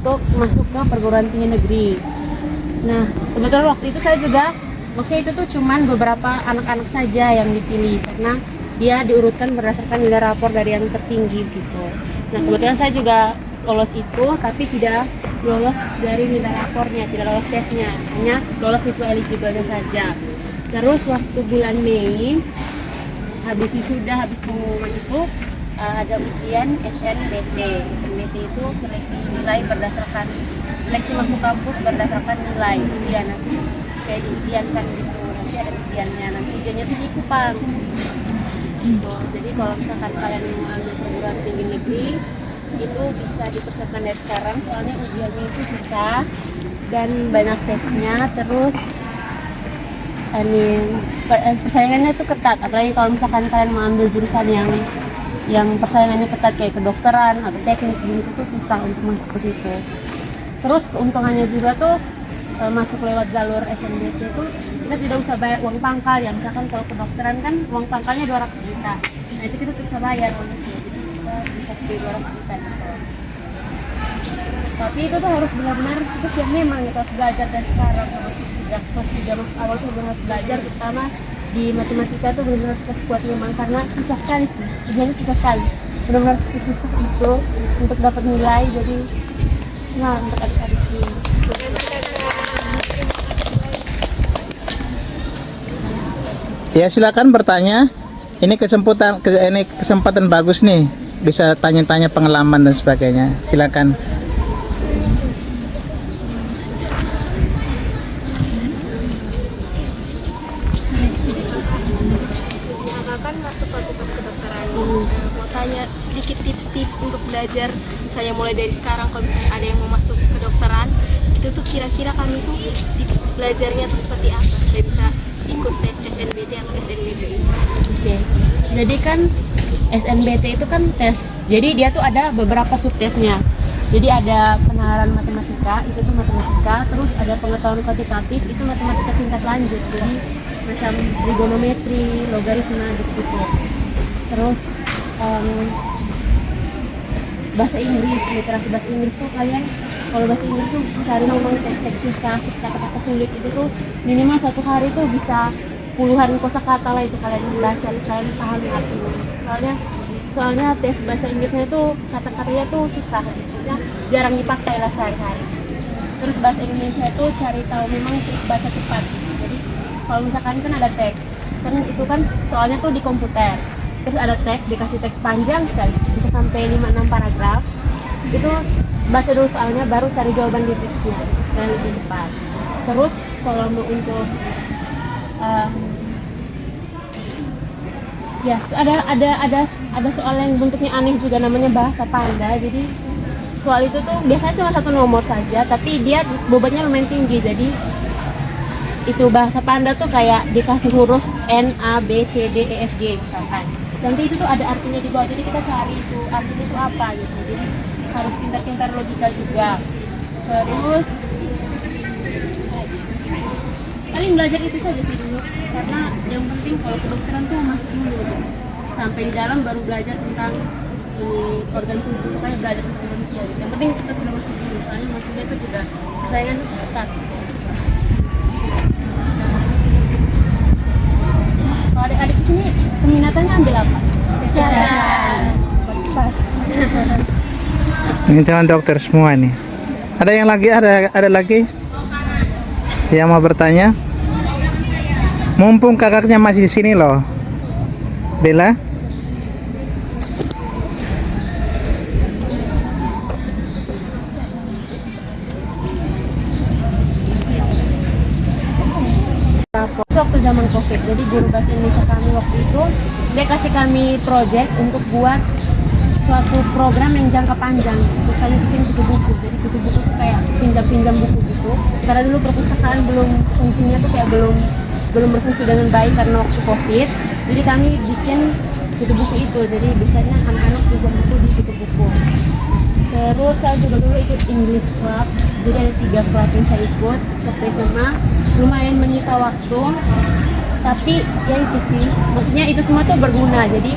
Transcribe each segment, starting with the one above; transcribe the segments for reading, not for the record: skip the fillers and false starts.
untuk masuk ke perguruan tinggi negeri. Nah, kebetulan waktu itu saya juga, maksudnya itu tuh cuman beberapa anak-anak saja yang dipilih karena dia diurutkan berdasarkan nilai rapor dari yang tertinggi gitu. Nah, kebetulan saya juga lolos itu, tapi tidak lolos dari nilai rapornya, tidak lolos tesnya, hanya lolos siswa eligible saja. Terus waktu bulan Mei, habis wisuda, habis pengumuman itu, ada ujian SNBT. SNBT itu seleksi nilai berdasarkan seleksi masuk kampus berdasarkan nilai ujian, nanti kayak diujiankan gitu, nanti ada ujiannya, nanti ujiannya tuh di Kupang gitu. Jadi kalau misalkan kalian mau ambil perguruan tinggi negeri itu bisa dipersiapkan dari sekarang, soalnya ujiannya itu susah dan banyak tesnya. Terus persaingannya itu ketat, apalagi kalau misalkan kalian mau ambil jurusan yang persaingannya ketat kayak kedokteran atau teknik gitu tuh susah untuk masuk ke situ. Terus keuntungannya juga tuh masuk lewat jalur SNBT itu kita tidak usah bayar uang pangkal ya. Misalkan kalau kedokteran kan uang pangkalnya 200 juta, nah itu kita bisa bayar uang itu, jadi kita bisa beli 200 juta gitu. Tapi itu tuh harus benar-benar kita siap, memang kita harus belajar dari sekarang, sejak awal tuh harus belajar, terutama di matematika tuh benar-benar harus kuat memang, karena susah sekali sih, ujiannya susah sekali, benar-benar susah itu untuk dapat nilai. Jadi semangat untuk adik-adik sini. Ya silakan bertanya. Ini kesempatan bagus nih, bisa tanya-tanya pengalaman dan sebagainya. Silakan. Kan masuk fakultas kedokteran, mau tanya sedikit tips-tips untuk belajar, misalnya mulai dari sekarang kalau misalnya ada yang mau masuk kedokteran, itu tuh kira-kira kami tuh tips belajarnya tuh seperti apa supaya bisa ikut tes SNBT atau SNBT. Oke. Jadi kan SNBT itu kan tes, jadi dia tuh ada beberapa subtesnya. Jadi ada penalaran matematika, itu tuh matematika, terus ada pengetahuan kuantitatif, itu matematika tingkat lanjut, jadi macam trigonometri, logaritma gitu. Terus bahasa Inggris, literasi bahasa Inggris tuh kalian kalau bahasa Inggris tuh cari ngomong teks-teks susah, terus kata-kata sulit itu tuh minimal satu hari tuh bisa puluhan kosakata lah itu kalian baca, kalian pahami artinya. Soalnya tes bahasa Inggrisnya tuh kata-katanya tuh susah gitu, jarang dipakai lah sehari-hari. Terus bahasa Indonesia itu cari tahu memang baca cepat gitu. Jadi kalau misalkan kan ada teks, kan itu kan soalnya tuh di komputer, terus ada teks, dikasih teks panjang sekali, bisa sampai 5-6 paragraf, itu baca dulu soalnya baru cari jawaban di teksnya supaya lebih cepat. Terus kalau mau untuk ya ada soal yang bentuknya aneh juga, namanya bahasa panda. Jadi soal itu tuh biasanya cuma satu nomor saja, tapi dia bobotnya lumayan tinggi. Jadi itu bahasa panda tuh kayak dikasih huruf N, A, B, C, D, E, F, G misalkan. Nanti itu tuh ada artinya di bawah, jadi kita cari itu artinya itu apa gitu. Jadi harus pintar-pintar logika juga. Terus paling belajar itu saja sih dulu, karena yang penting kalau kedokteran tuh masuk dulu gitu. Sampai di dalam baru belajar tentang organ tubuh, kayak belajar tentang manusia gitu. Yang penting kita sudah masuk dulu, soalnya masuknya itu juga persaingan ketat. Kalau adik-adik sini peminatannya ambil apa? Kesehatan. Pas. Ini calon dokter semua nih. Ada yang lagi, ada lagi yang mau bertanya? Mumpung kakaknya masih di sini loh, Bella. Waktu zaman COVID, jadi guru bahasa Indonesia kami waktu itu dia kasih kami project untuk buat suatu program yang jangka panjang. Terus kami bikin kutu buku, jadi kutu buku itu kayak pinjam buku gitu. Karena dulu perpustakaan fungsinya tuh kayak belum berfungsi dengan baik karena waktu COVID. Jadi kami bikin kutu buku itu, jadi biasanya anak-anak pinjam buku di kutu buku. Terus saya juga dulu ikut English Club, jadi ada 3 club yang saya ikut waktu SMA. Lumayan menyita waktu, tapi ya itu sih, maksudnya itu semua tuh berguna. Jadi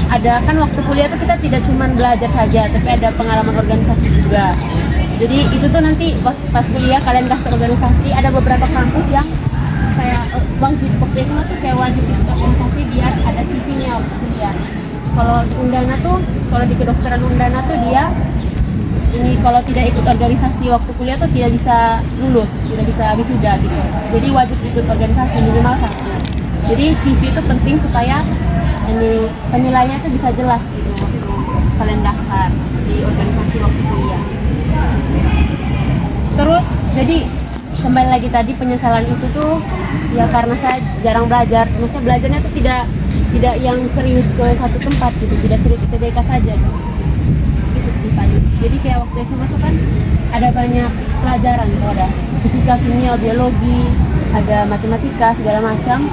ada kan waktu kuliah tuh kita tidak cuma belajar saja, tapi ada pengalaman organisasi juga. Jadi itu tuh nanti pas kuliah kalian daftar organisasi, ada beberapa kampus yang kayak wajib waktu SMA tuh kayak wajib ikut organisasi biar ada CV-nya waktu kuliah. Kalau di Undana tuh, kalau di kedokteran Undana tuh dia ini kalau tidak ikut organisasi waktu kuliah tuh tidak bisa lulus, tidak bisa wisuda gitu. Jadi wajib ikut organisasi minimal 1. Jadi CV itu penting supaya ini penilaiannya tuh bisa jelas gitu waktu kalian daftar di organisasi waktu kuliah. Terus jadi kembali lagi tadi penyesalan itu tuh ya karena saya jarang belajar, maksudnya belajarnya tuh tidak yang serius ke satu tempat gitu, tidak serius ITBK saja gitu. Itu sih paling. Jadi kayak waktu SMA tuh kan ada banyak pelajaran gitu, ada fisika, kimia, biologi, ada matematika segala macam.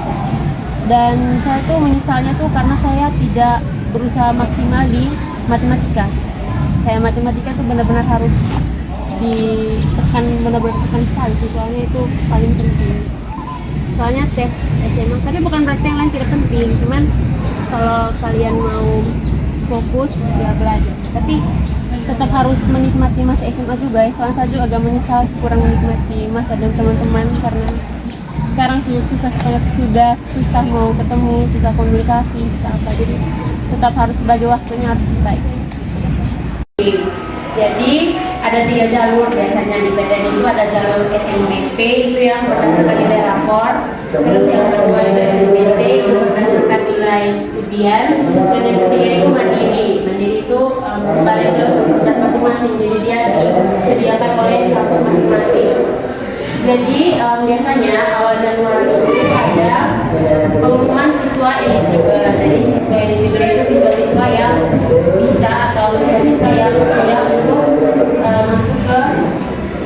Dan saya tuh menyesalnya tuh karena saya tidak berusaha maksimal di matematika. Saya matematika tuh benar-benar harus ditekan, benar-benar tekan sekali sih, soalnya itu paling penting. Soalnya tes SMA tadi bukan berarti yang lain tidak penting, cuman kalau kalian mau fokus ya belajar, tapi tetap harus menikmati masa SMA juga ya. Soalnya saya juga agak menyesal kurang menikmati masa dan teman-teman karena sekarang sudah susah mau ketemu, susah komunikasi, susah apa, jadi tetap harus bagi waktunya harus baik. Jadi ada 3 jalur biasanya di PTN itu, ada jalur SNBT itu yang berdasarkan nilai rapor, terus yang kedua itu SNBT itu berdasarkan nilai ujian, dan yang ketiga itu mandiri. Mandiri itu kembali ke universitas masing-masing, jadi dia disediakan oleh kampus masing-masing. Jadi biasanya awal Januari itu ada pengumuman siswa eligible. Jadi siswa eligible itu siswa-siswa yang bisa atau siswa-siswa yang siap untuk masuk ke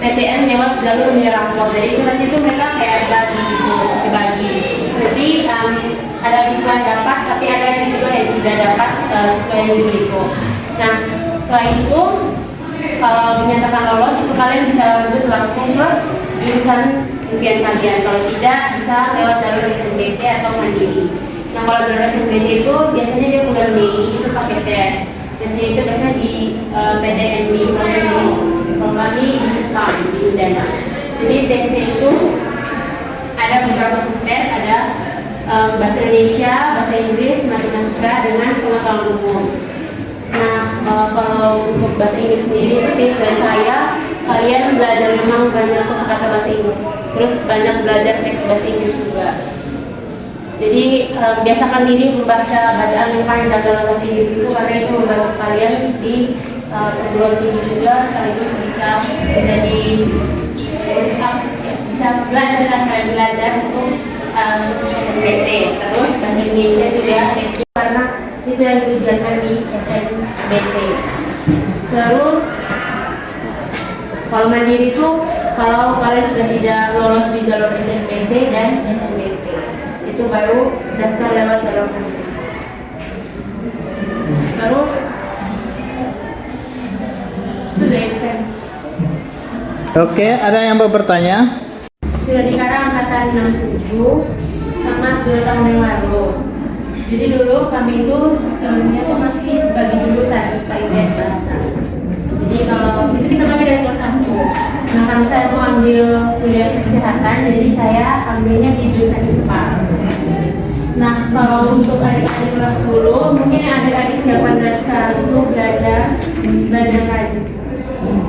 PTN lewat jalur nilai rapor. Jadi itu nanti itu mereka kayak dibagi. Jadi ada siswa yang dapat, tapi ada yang juga yang tidak dapat siswa eligible itu. Nah setelah itu kalau dinyatakan lolos itu kalian bisa lanjut langsung ke jurusan impian kalian. Kalau tidak bisa lewat jalur SNBT atau mandiri. Nah kalau jalur SNBT itu biasanya dia bulan Mei itu pakai tes. Tesnya itu biasanya di PTN di provinsi. Kalau kami di Jepang di Undana. Jadi tesnya itu ada beberapa subtes, ada bahasa Indonesia, bahasa Inggris, matematika dengan pengetahuan umum. Nah kalau untuk bahasa Inggris sendiri itu tips dari saya, kalian belajar memang banyak kosakata bahasa Inggris, terus banyak belajar teks bahasa Inggris juga. Jadi biasakan diri membaca bacaan yang panjang dalam bahasa Inggris itu, karena itu membantu kalian di perguruan tinggi juga, sekaligus bisa menjadi bisa belajar untuk SNBT. Terus bahasa Indonesia juga teksnya karena itu yang diujiankan di SNBT. Terus kalau mandiri itu kalau kalian sudah tidak lolos di jalur SNBT dan SNBT, itu baru daftar lewat jalur mandiri. Terus sudah exam. Oke, ada yang mau bertanya? Sudah dikarang angkatan 67 sama 2 tahun yang lalu. Jadi dulu kami itu sistemnya tuh masih bagi jurusan IPA IPS bahasa. Jadi kalau itu kita bagi dari kelas 1. Nah karena saya mau ambil kuliah kesehatan, jadi saya ambilnya di jurusan IPA. Nah kalau untuk adik-adik kelas 10, mungkin adik-adik siapan dari sekarang itu belajar lagi.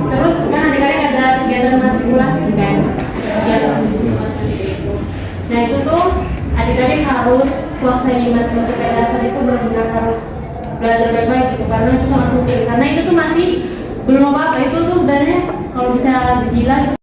Terus kan adik-adik ada kegiatan matrikulasi kan, nah itu tuh adik-adik harus kuasai matematika dasar, itu benar-benar harus belajar baik-baik gitu, karena itu sangat penting. Karena itu tuh masih belum apa-apa, itu tuh sebenarnya kalau bisa dibilang